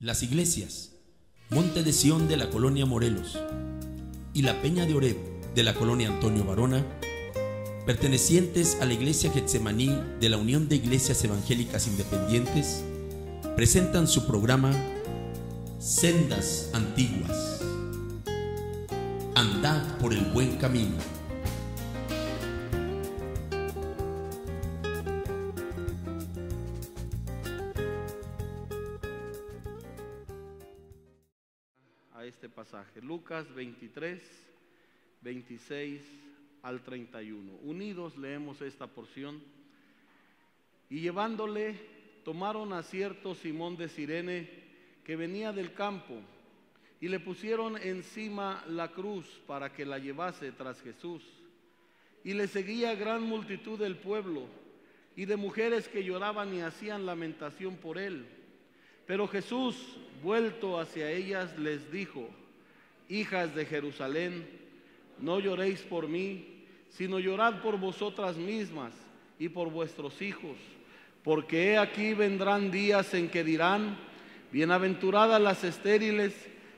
Las iglesias Monte de Sión de la colonia Morelos y la Peña de Oreb de la colonia Antonio Varona, pertenecientes a la Iglesia Getsemaní de la Unión de Iglesias Evangélicas Independientes, presentan su programa Sendas Antiguas. Andad por el buen camino. A este pasaje, Lucas 23, 26 al 31. Unidos leemos esta porción. Y llevándole, tomaron a cierto Simón de Cirene, que venía del campo, y le pusieron encima la cruz para que la llevase tras Jesús. Y le seguía gran multitud del pueblo, y de mujeres que lloraban y hacían lamentación por él. Pero Jesús, vuelto hacia ellas, les dijo: hijas de Jerusalén, no lloréis por mí, sino llorad por vosotras mismas y por vuestros hijos, porque he aquí vendrán días en que dirán: bienaventuradas las estériles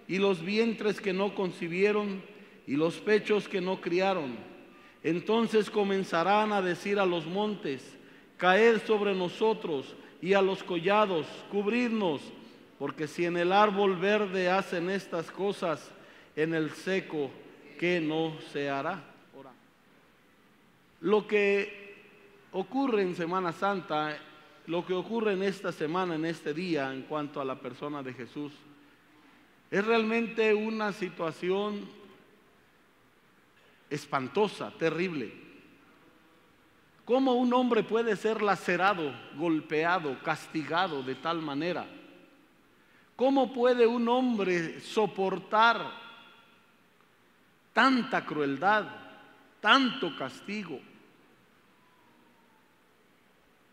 y los vientres que no concibieron y los pechos que no criaron. Entonces comenzarán a decir a los montes: caed sobre nosotros, y a los collados: cubridnos, porque si en el árbol verde hacen estas cosas, en el seco, ¿qué no se hará? Lo que ocurre en Semana Santa, lo que ocurre en esta semana, en este día, en cuanto a la persona de Jesús, es realmente una situación espantosa, terrible. ¿Cómo un hombre puede ser lacerado, golpeado, castigado de tal manera? ¿Cómo puede un hombre soportar tanta crueldad, tanto castigo?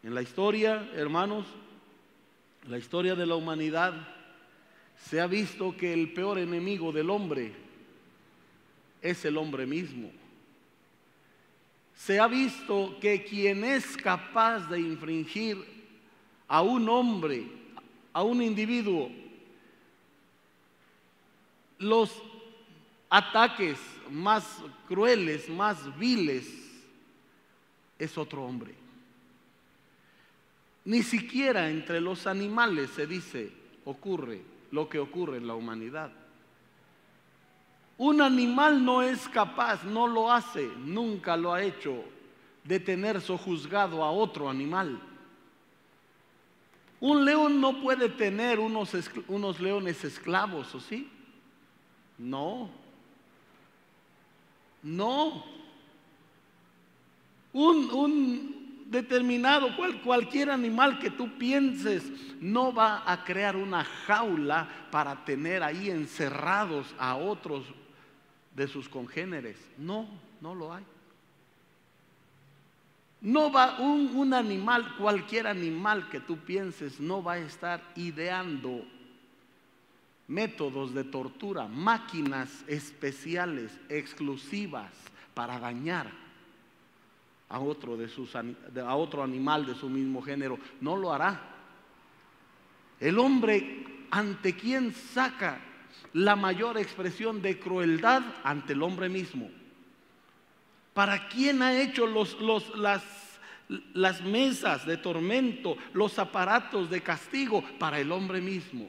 En la historia, hermanos, la historia de la humanidad, se ha visto que el peor enemigo del hombre es el hombre mismo. Se ha visto que quien es capaz de infringir a un hombre, a un individuo, los ataques más crueles, más viles, es otro hombre. Ni siquiera entre los animales se dice ocurre lo que ocurre en la humanidad. Un animal no es capaz, no lo hace, nunca lo ha hecho, de tener sojuzgado a otro animal. Un león no puede tener unos leones esclavos, ¿o sí? No. No. Un determinado, cualquier animal que tú pienses, no va a crear una jaula para tener ahí encerrados a otros de sus congéneres. No, no lo hay. No va un animal, cualquier animal que tú pienses, no va a estar ideando métodos de tortura, máquinas especiales, exclusivas para dañar a otro animal de su mismo género. No lo hará. El hombre, ¿ante quién saca la mayor expresión de crueldad? Ante el hombre mismo. ¿Para quién ha hecho las mesas de tormento, los aparatos de castigo? Para el hombre mismo.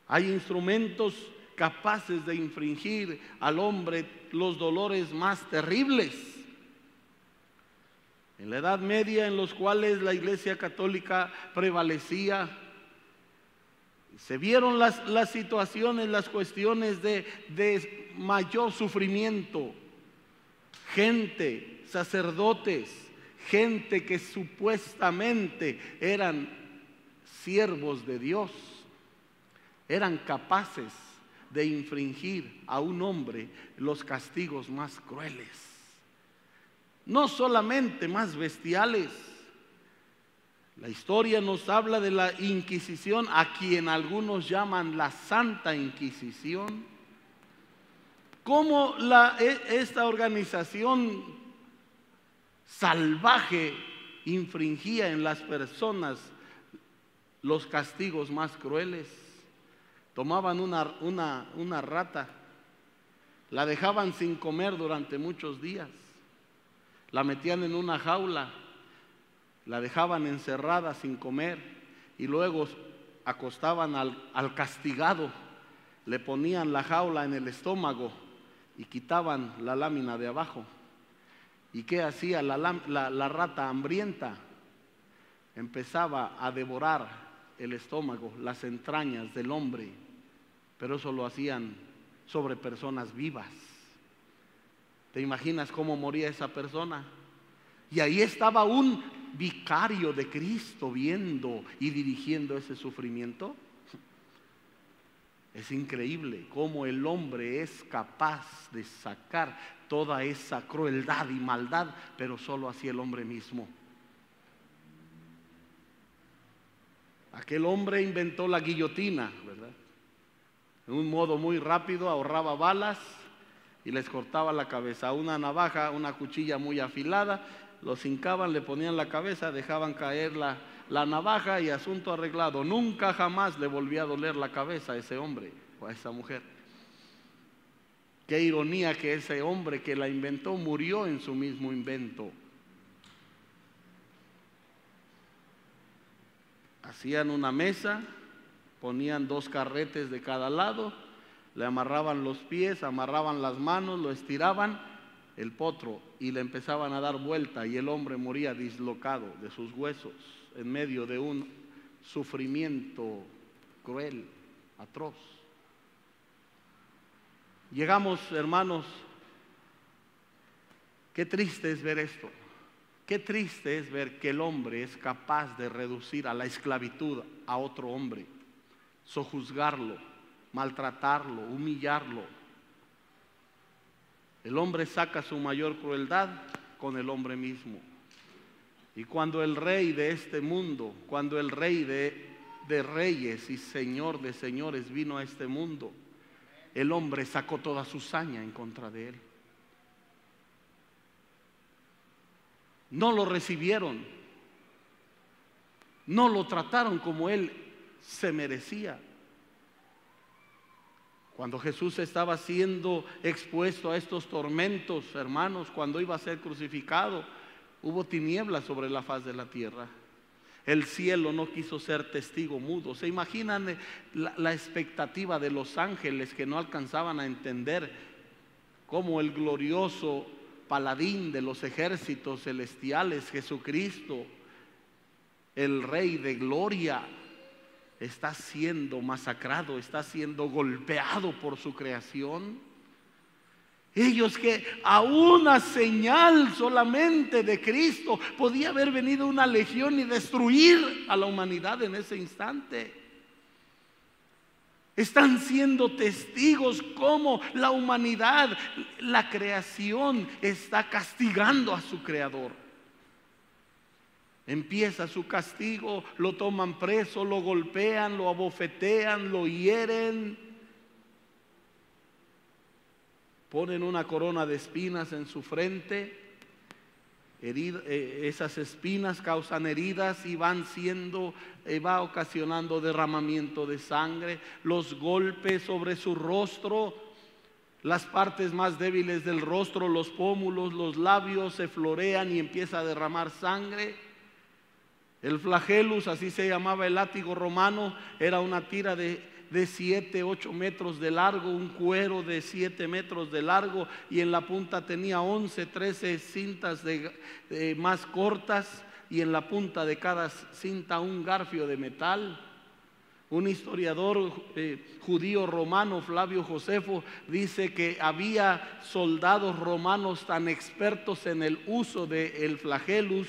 Hay instrumentos capaces de infringir al hombre los dolores más terribles. En la Edad Media, en los cuales la Iglesia Católica prevalecía, se vieron las situaciones, las cuestiones de mayor sufrimiento. Gente, sacerdotes, gente que supuestamente eran siervos de Dios, eran capaces de infringir a un hombre los castigos más crueles. No solamente más bestiales. La historia nos habla de la Inquisición, a quien algunos llaman la Santa Inquisición. Cómo esta organización salvaje infringía en las personas los castigos más crueles. Tomaban una rata, la dejaban sin comer durante muchos días, la metían en una jaula, la dejaban encerrada sin comer y luego acostaban al castigado, le ponían la jaula en el estómago y quitaban la lámina de abajo. ¿Y qué hacía la rata hambrienta? Empezaba a devorar el estómago, las entrañas del hombre, pero eso lo hacían sobre personas vivas. ¿Te imaginas cómo moría esa persona? Y ahí estaba un vicario de Cristo viendo y dirigiendo ese sufrimiento. Es increíble cómo el hombre es capaz de sacar toda esa crueldad y maldad, pero solo así el hombre mismo. Aquel hombre inventó la guillotina, ¿verdad? En un modo muy rápido, ahorraba balas y les cortaba la cabeza. Una navaja, una cuchilla muy afilada, los hincaban, le ponían la cabeza, dejaban caer la navaja y asunto arreglado. Nunca jamás le volvía a doler la cabeza a ese hombre o a esa mujer. Qué ironía que ese hombre que la inventó murió en su mismo invento. Hacían una mesa, ponían 2 carretes de cada lado, le amarraban los pies, amarraban las manos, lo estiraban, el potro, y le empezaban a dar vuelta y el hombre moría dislocado de sus huesos en medio de un sufrimiento cruel, atroz. Llegamos, hermanos, qué triste es ver esto. Qué triste es ver que el hombre es capaz de reducir a la esclavitud a otro hombre, sojuzgarlo, maltratarlo, humillarlo. El hombre saca su mayor crueldad con el hombre mismo. Y cuando el rey de este mundo, cuando el rey de reyes y señor de señores vino a este mundo, el hombre sacó toda su saña en contra de él. No lo recibieron, no lo trataron como él se merecía. Cuando Jesús estaba siendo expuesto a estos tormentos, hermanos, cuando iba a ser crucificado, hubo tinieblas sobre la faz de la tierra. El cielo no quiso ser testigo mudo. ¿Se imaginan la expectativa de los ángeles que no alcanzaban a entender cómo el glorioso paladín de los ejércitos celestiales, Jesucristo, el Rey de gloria, está siendo masacrado, está siendo golpeado por su creación? Ellos que a una señal solamente de Cristo podía haber venido una legión y destruir a la humanidad en ese instante. Están siendo testigos cómo la humanidad, la creación, está castigando a su creador. Empieza su castigo, lo toman preso, lo golpean, lo abofetean, lo hieren, ponen una corona de espinas en su frente. Esas espinas causan heridas y va ocasionando derramamiento de sangre. Los golpes sobre su rostro, las partes más débiles del rostro, los pómulos, los labios se florean y empieza a derramar sangre. El flagelus, así se llamaba el látigo romano, era una tira de 7, 8 metros de largo, un cuero de 7 metros de largo, y en la punta tenía 11, 13 cintas más cortas, y en la punta de cada cinta un garfio de metal. Un historiador judío romano, Flavio Josefo, dice que había soldados romanos tan expertos en el uso del flagelus,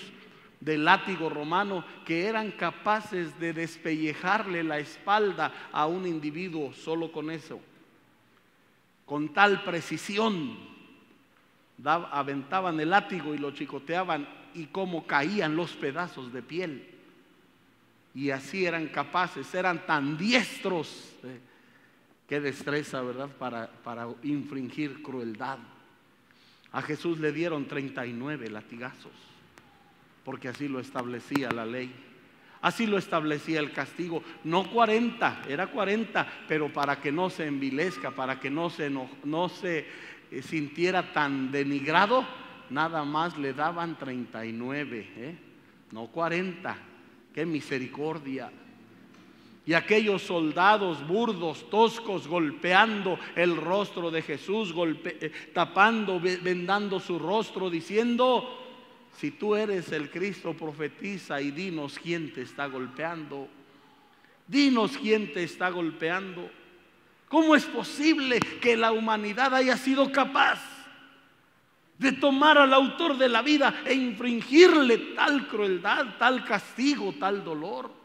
del látigo romano, que eran capaces de despellejarle la espalda a un individuo solo con eso. Con tal precisión aventaban el látigo y lo chicoteaban, y cómo caían los pedazos de piel. Y así eran capaces, eran tan diestros. Qué destreza, ¿verdad? Para infringir crueldad. A Jesús le dieron 39 latigazos, porque así lo establecía la ley. Así lo establecía el castigo. No 40, era 40, pero para que no se envilezca, para que no se sintiera tan denigrado, nada más le daban 39, no 40. ¡Qué misericordia! Y aquellos soldados burdos, toscos, golpeando el rostro de Jesús, tapando, vendando su rostro, diciendo: si tú eres el Cristo, profetiza y dinos quién te está golpeando. Dinos quién te está golpeando. ¿Cómo es posible que la humanidad haya sido capaz de tomar al autor de la vida e infringirle tal crueldad, tal castigo, tal dolor?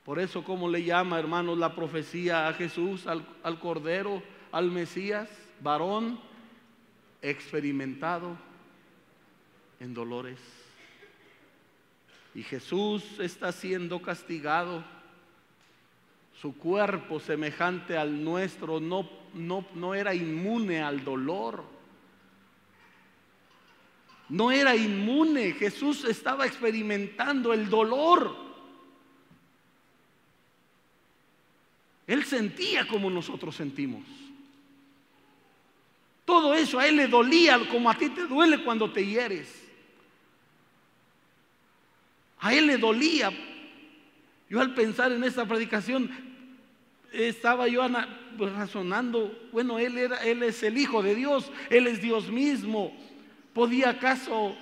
Por eso, ¿cómo le llama, hermanos, la profecía a Jesús, al Cordero, al Mesías? Varón experimentado en dolores. Y Jesús está siendo castigado. Su cuerpo, semejante al nuestro, no era inmune al dolor. No era inmune. Jesús estaba experimentando el dolor. Él sentía como nosotros sentimos. Todo eso a Él le dolía como a ti te duele cuando te hieres. A Él le dolía. Yo, al pensar en esta predicación, estaba yo razonando, bueno, Él es el Hijo de Dios, Él es Dios mismo. ¿Podía acaso,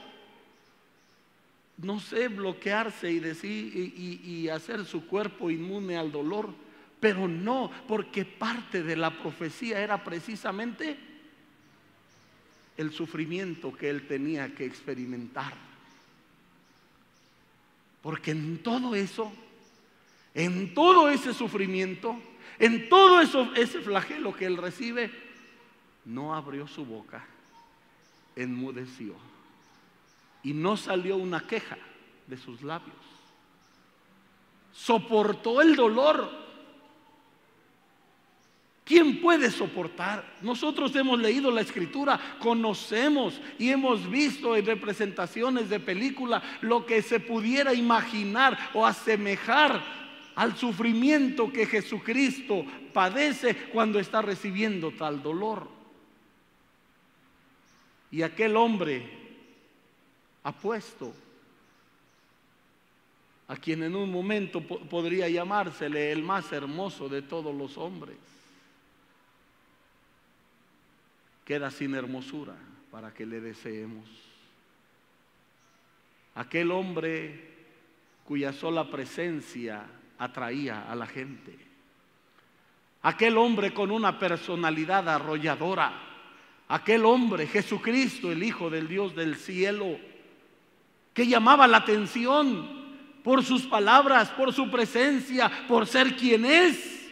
no sé, bloquearse y decir y hacer su cuerpo inmune al dolor? Pero no, porque parte de la profecía era precisamente el sufrimiento que Él tenía que experimentar. Porque en todo eso, en todo ese sufrimiento, en todo ese flagelo que Él recibe, no abrió su boca, enmudeció, y no salió una queja de sus labios. Soportó el dolor. ¿Quién puede soportar? Nosotros hemos leído la Escritura, conocemos y hemos visto en representaciones de película lo que se pudiera imaginar o asemejar al sufrimiento que Jesucristo padece cuando está recibiendo tal dolor. Y aquel hombre apuesto, a quien en un momento podría llamársele el más hermoso de todos los hombres, queda sin hermosura para que le deseemos. Aquel hombre cuya sola presencia atraía a la gente. Aquel hombre con una personalidad arrolladora. Aquel hombre, Jesucristo, el Hijo del Dios del cielo, que llamaba la atención por sus palabras, por su presencia, por ser quien es.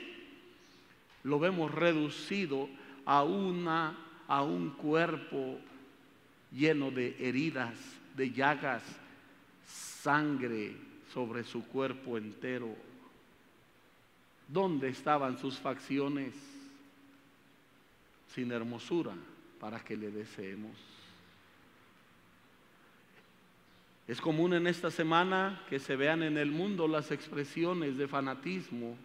Lo vemos reducido a un cuerpo lleno de heridas, de llagas, sangre sobre su cuerpo entero. ¿Dónde estaban sus facciones? Sin hermosura para que le deseemos. Es común en esta semana que se vean en el mundo las expresiones de fanatismo.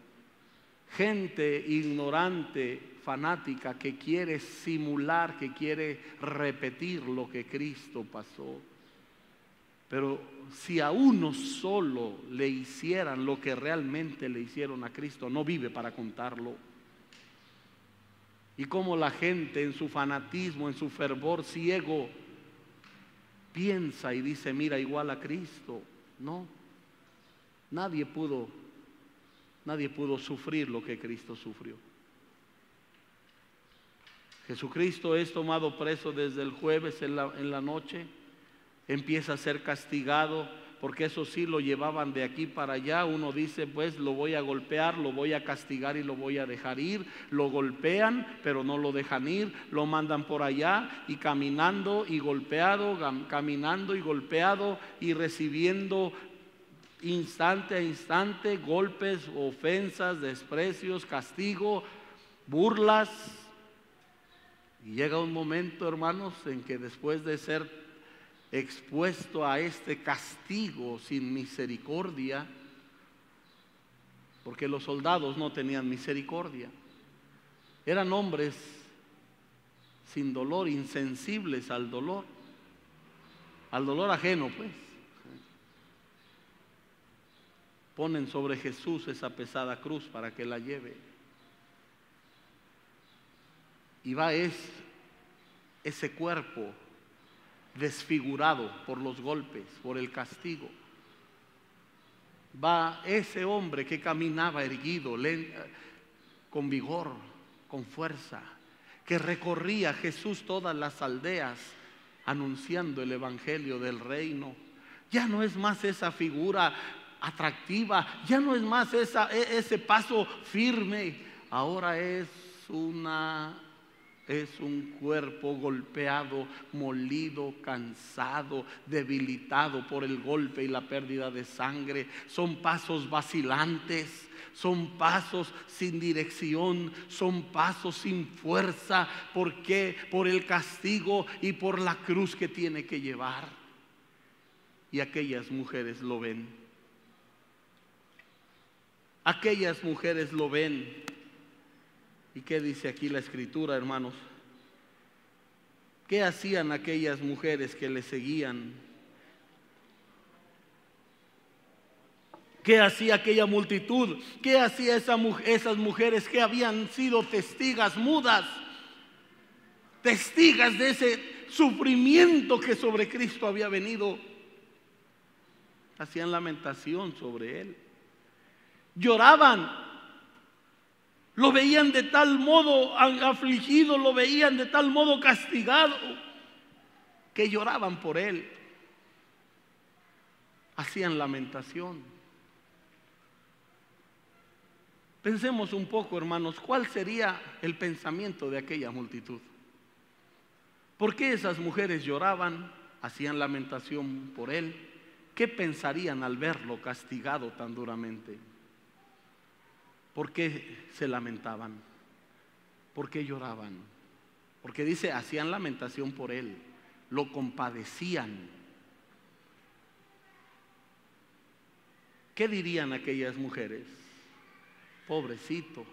Gente ignorante, fanática, que quiere simular, que quiere repetir lo que Cristo pasó. Pero si a uno solo le hicieran lo que realmente le hicieron a Cristo, no vive para contarlo. Y como la gente en su fanatismo, en su fervor ciego, piensa y dice: mira, igual a Cristo. No, nadie pudo sufrir lo que Cristo sufrió. Jesucristo es tomado preso desde el jueves en la noche, empieza a ser castigado, porque eso sí lo llevaban de aquí para allá. Uno dice: pues lo voy a golpear, lo voy a castigar y lo voy a dejar ir. Lo golpean, pero no lo dejan ir, lo mandan por allá y caminando y golpeado, caminando y golpeado y recibiendo instante a instante golpes, ofensas, desprecios, castigo, burlas. Y llega un momento, hermanos, en que después de ser expuesto a este castigo sin misericordia, porque los soldados no tenían misericordia. Eran hombres sin dolor, insensibles al dolor ajeno, pues. Ponen sobre Jesús esa pesada cruz para que la lleve. Y va ese cuerpo desfigurado por los golpes, por el castigo. Va ese hombre que caminaba erguido, con vigor, con fuerza, que recorría Jesús todas las aldeas anunciando el evangelio del reino. Ya no es más esa figura atractiva, ya no es más ese paso firme, ahora es un cuerpo golpeado, molido, cansado, debilitado por el golpe y la pérdida de sangre. Son pasos vacilantes, son pasos sin dirección, son pasos sin fuerza. ¿Por qué? Por el castigo y por la cruz que tiene que llevar. Y aquellas mujeres lo ven. Aquellas mujeres lo ven. ¿Y qué dice aquí la Escritura, hermanos? ¿Qué hacían aquellas mujeres que le seguían? ¿Qué hacía aquella multitud? ¿Qué hacía esas mujeres que habían sido testigas mudas? Testigas de ese sufrimiento que sobre Cristo había venido. Hacían lamentación sobre Él. Lloraban. Lo veían de tal modo afligido, lo veían de tal modo castigado, que lloraban por Él. Hacían lamentación. Pensemos un poco, hermanos, ¿cuál sería el pensamiento de aquella multitud? ¿Por qué esas mujeres lloraban, hacían lamentación por Él? ¿Qué pensarían al verlo castigado tan duramente? ¿Por qué se lamentaban? ¿Por qué lloraban? Porque dice, hacían lamentación por Él, lo compadecían. ¿Qué dirían aquellas mujeres? Pobrecito,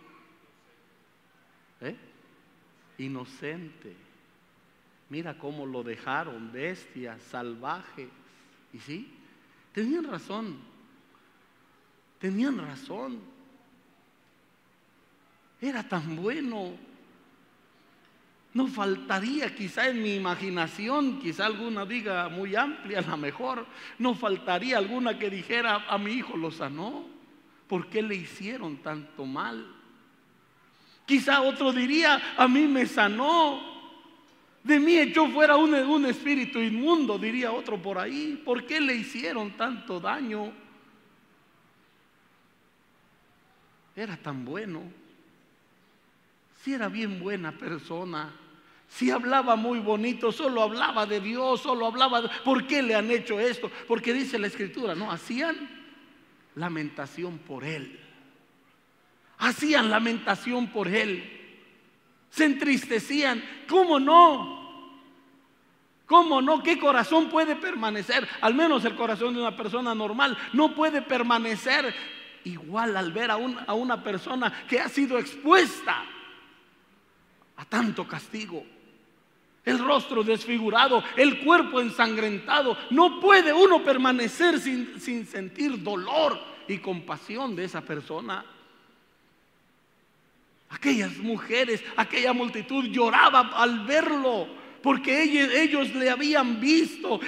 inocente, mira cómo lo dejaron, bestias, salvajes. Y sí, tenían razón, era tan bueno. No faltaría, quizá en mi imaginación, quizá alguna diga muy amplia, a lo mejor, no faltaría alguna que dijera, a mi hijo lo sanó. ¿Por qué le hicieron tanto mal? Quizá otro diría, a mí me sanó, de mí echó fuera un espíritu inmundo, diría otro por ahí. ¿Por qué le hicieron tanto daño? Era tan bueno. Si era bien buena persona, si hablaba muy bonito, solo hablaba de Dios, solo hablaba ¿por qué le han hecho esto? Porque dice la Escritura, no, hacían lamentación por Él. Hacían lamentación por Él. Se entristecían. ¿Cómo no? ¿Cómo no? ¿Qué corazón puede permanecer? Al menos el corazón de una persona normal no puede permanecer igual al ver a una persona que ha sido expuesta a tanto castigo, el rostro desfigurado, el cuerpo ensangrentado. No puede uno permanecer sin sentir dolor y compasión de esa persona. Aquellas mujeres, aquella multitud lloraba al verlo, porque ellos le habían visto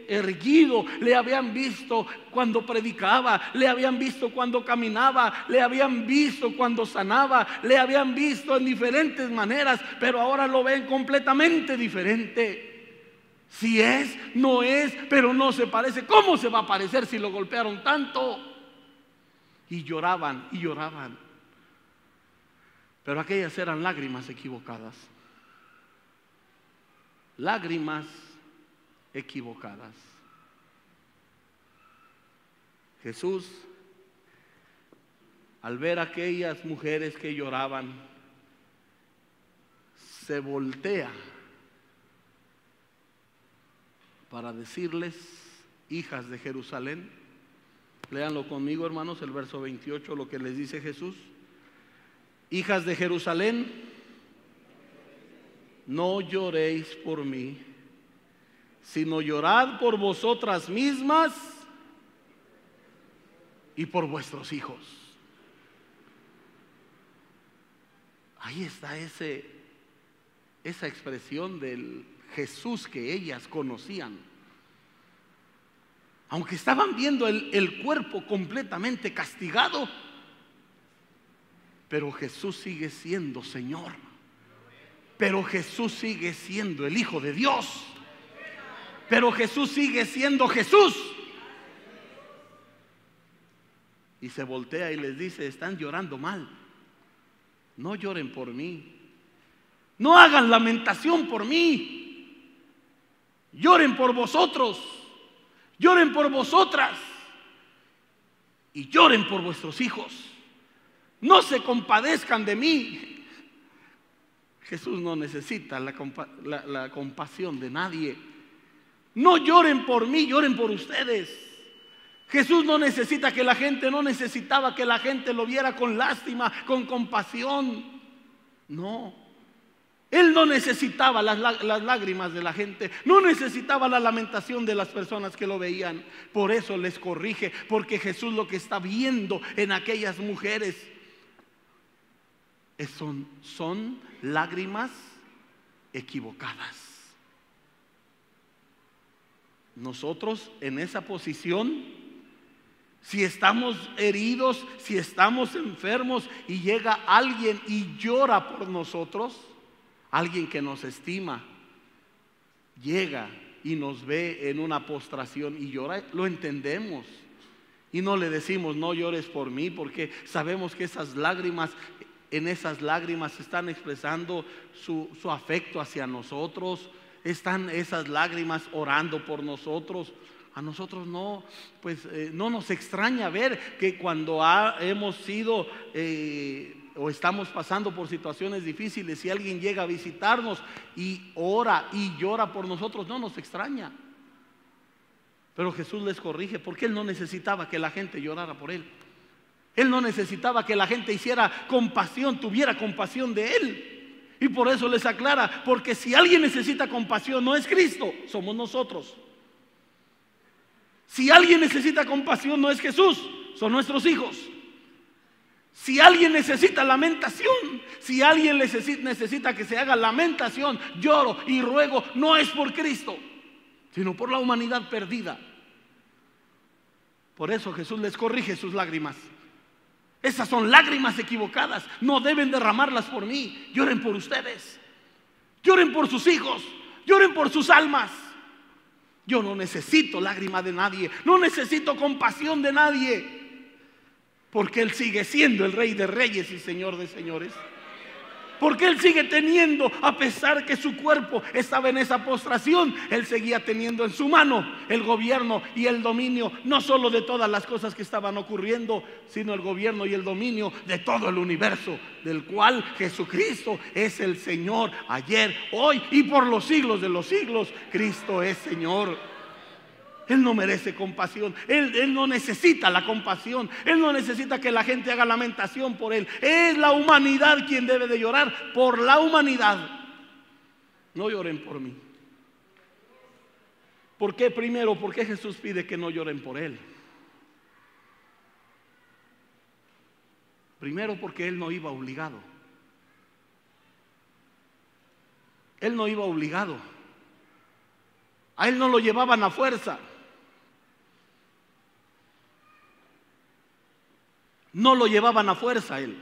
erguido, le habían visto cuando predicaba, le habían visto cuando caminaba, le habían visto cuando sanaba, le habían visto en diferentes maneras, pero ahora lo ven completamente diferente. Si es, no es, pero no se parece. ¿Cómo se va a parecer si lo golpearon tanto? Y lloraban y lloraban. Pero aquellas eran lágrimas equivocadas. Lágrimas equivocadas. Jesús, al ver a aquellas mujeres que lloraban, se voltea para decirles: hijas de Jerusalén. Léanlo conmigo, hermanos, el verso 28, lo que les dice Jesús: hijas de Jerusalén, no lloréis por mí, sino llorad por vosotras mismas y por vuestros hijos. Ahí está esa expresión del Jesús que ellas conocían. Aunque estaban viendo el cuerpo completamente castigado, pero Jesús sigue siendo Señor. Pero Jesús sigue siendo el Hijo de Dios. Pero Jesús sigue siendo Jesús. Y se voltea y les dice: están llorando mal. No lloren por mí. No hagan lamentación por mí. Lloren por vosotros. Lloren por vosotras. Y lloren por vuestros hijos. No se compadezcan de mí. Jesús no necesita la compasión de nadie. No lloren por mí, lloren por ustedes. Jesús no necesitaba que la gente lo viera con lástima, con compasión. No. Él no necesitaba las lágrimas de la gente, no necesitaba la lamentación de las personas que lo veían. Por eso les corrige, porque Jesús lo que está viendo en aquellas mujeres son lágrimas equivocadas. Nosotros en esa posición, si estamos heridos, si estamos enfermos y llega alguien y llora por nosotros, alguien que nos estima, llega y nos ve en una postración y llora, lo entendemos. Y no le decimos: no llores por mí, porque sabemos que en esas lágrimas están expresando su afecto hacia nosotros. Están esas lágrimas orando por nosotros. A nosotros no, no nos extraña ver que cuando hemos sido o estamos pasando por situaciones difíciles, si alguien llega a visitarnos y ora y llora por nosotros, no nos extraña. Pero Jesús les corrige, porque Él no necesitaba que la gente llorara por Él. Él no necesitaba que la gente hiciera compasión, tuviera compasión de Él. Y por eso les aclara: porque si alguien necesita compasión, no es Cristo, somos nosotros. Si alguien necesita compasión, no es Jesús, son nuestros hijos. Si alguien necesita lamentación, si alguien necesita que se haga lamentación, lloro y ruego, no es por Cristo, sino por la humanidad perdida. Por eso Jesús les corrige sus lágrimas. Esas son lágrimas equivocadas, no deben derramarlas por mí. Lloren por ustedes, lloren por sus hijos, lloren por sus almas. Yo no necesito lágrima de nadie, no necesito compasión de nadie, porque Él sigue siendo el Rey de Reyes y Señor de Señores. Porque Él sigue teniendo, a pesar que su cuerpo estaba en esa postración, Él seguía teniendo en su mano el gobierno y el dominio, no solo de todas las cosas que estaban ocurriendo, sino el gobierno y el dominio de todo el universo, del cual Jesucristo es el Señor ayer, hoy y por los siglos de los siglos. Cristo es Señor. Él no merece compasión. Él no necesita la compasión. Él no necesita que la gente haga lamentación por Él. Es la humanidad quien debe de llorar por la humanidad. No lloren por mí. ¿Por qué? Primero, ¿por qué Jesús pide que no lloren por Él? Primero, porque Él no iba obligado. Él no iba obligado. A Él no lo llevaban a fuerza. No lo llevaban a fuerza a Él.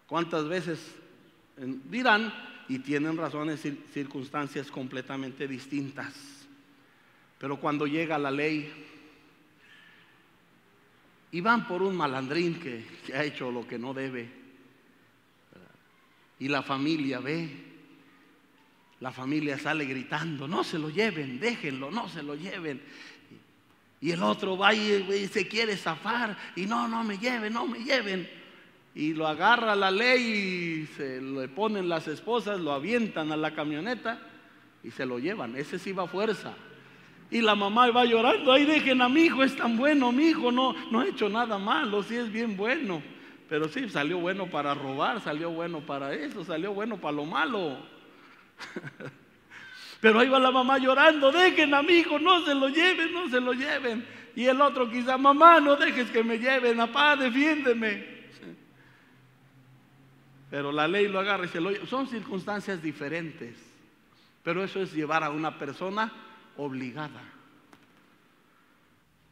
¿Cuántas veces dirán, y tienen razones, circunstancias completamente distintas? Pero cuando llega la ley y van por un malandrín que ha hecho lo que no debe, y la familia ve, la familia sale gritando: no se lo lleven, déjenlo, no se lo lleven. Y el otro va y se quiere zafar, y no me lleven, no me lleven. Y lo agarra la ley y se le ponen las esposas, lo avientan a la camioneta y se lo llevan. Ese sí va a fuerza. Y la mamá va llorando, ay, dejen a mi hijo, es tan bueno, mi hijo no ha hecho nada malo, sí es bien bueno. Pero sí, salió bueno para robar, salió bueno para eso, salió bueno para lo malo. Pero ahí va la mamá llorando, dejen a mi hijo, no se lo lleven, no se lo lleven. Y el otro quizá, mamá, no dejes que me lleven, papá, defiéndeme. Pero la ley lo agarra y se lo lleva. Son circunstancias diferentes, pero eso es llevar a una persona obligada.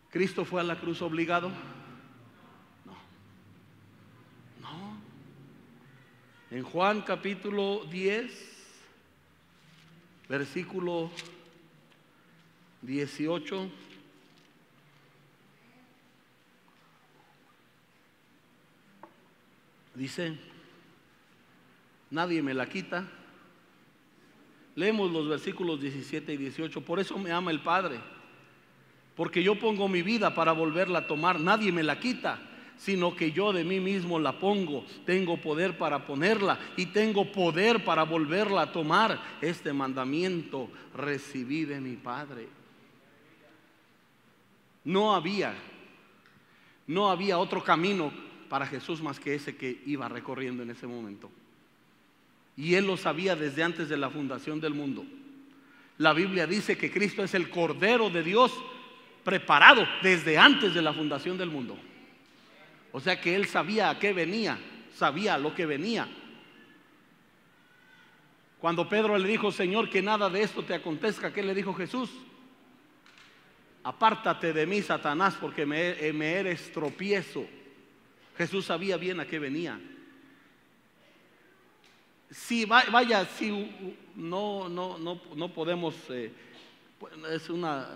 ¿Cristo fue a la cruz obligado? No. En Juan capítulo 10, versículo 18, dice: nadie me la quita. Leemos los versículos 17 y 18. Por eso me ama el Padre, porque yo pongo mi vida para volverla a tomar. Nadie me la quita, sino que yo de mí mismo la pongo. Tengo poder para ponerla y tengo poder para volverla a tomar. Este mandamiento recibí de mi Padre. No había otro camino para Jesús más que ese que iba recorriendo en ese momento. Y Él lo sabía desde antes de la fundación del mundo. La Biblia dice que Cristo es el Cordero de Dios preparado desde antes de la fundación del mundo. O sea que Él sabía a qué venía, sabía lo que venía. Cuando Pedro le dijo: Señor, que nada de esto te acontezca, ¿qué le dijo Jesús? Apártate de mí, Satanás, porque me eres tropiezo. Jesús sabía bien a qué venía. Si vaya, si no podemos, es una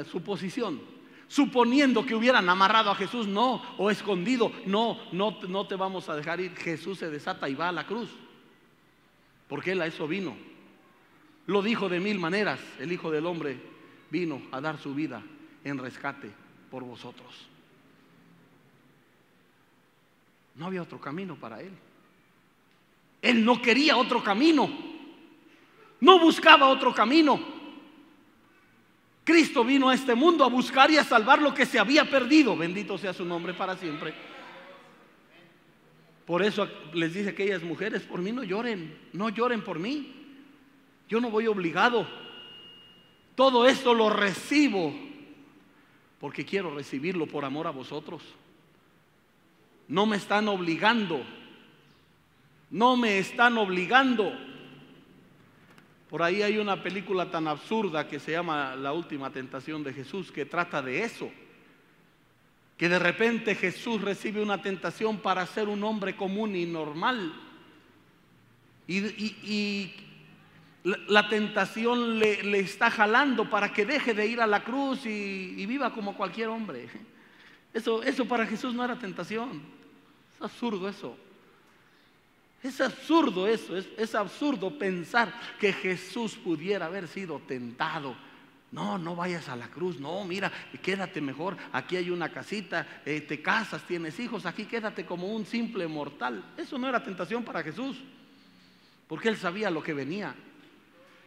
suposición. Suponiendo que hubieran amarrado a Jesús, no, o escondido, no te vamos a dejar ir. Jesús se desata y va a la cruz, porque Él a eso vino. Lo dijo de mil maneras: el Hijo del Hombre vino a dar su vida en rescate por vosotros. No había otro camino para Él. Él no quería otro camino, no buscaba otro camino. Cristo vino a este mundo a buscar y a salvar lo que se había perdido. Bendito sea su nombre para siempre. Por eso les dice a aquellas mujeres: por mí no lloren, no lloren por mí. Yo no voy obligado. Todo esto lo recibo porque quiero recibirlo por amor a vosotros. No me están obligando. No me están obligando. Por ahí hay una película tan absurda que se llama La Última Tentación de Jesús, que trata de eso. Que de repente Jesús recibe una tentación para ser un hombre común y normal. Y la tentación le está jalando para que deje de ir a la cruz y viva como cualquier hombre. Eso para Jesús no era tentación. Es absurdo eso. Es absurdo eso, es absurdo pensar que Jesús pudiera haber sido tentado. No vayas a la cruz, no, mira, quédate mejor, aquí hay una casita, te casas, tienes hijos, aquí quédate como un simple mortal. Eso no era tentación para Jesús, porque Él sabía lo que venía.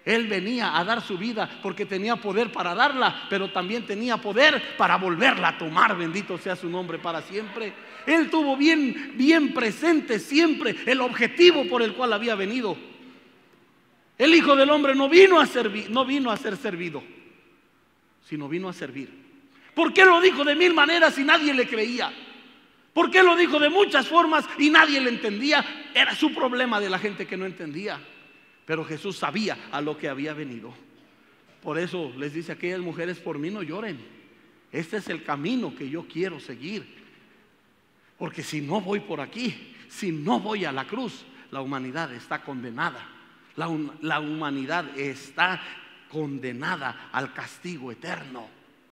Él venía a dar su vida porque tenía poder para darla, pero también tenía poder para volverla a tomar. Bendito sea su nombre para siempre. Él tuvo bien presente siempre el objetivo por el cual había venido. El Hijo del Hombre no vino a ser servido, sino vino a servir. ¿Por qué lo dijo de mil maneras y nadie le creía? ¿Por qué lo dijo de muchas formas y nadie le entendía? Era su problema de la gente que no entendía. Pero Jesús sabía a lo que había venido. Por eso les dice a aquellas mujeres: por mí no lloren. Este es el camino que yo quiero seguir. Porque si no voy por aquí, si no voy a la cruz, la humanidad está condenada. La humanidad está condenada al castigo eterno.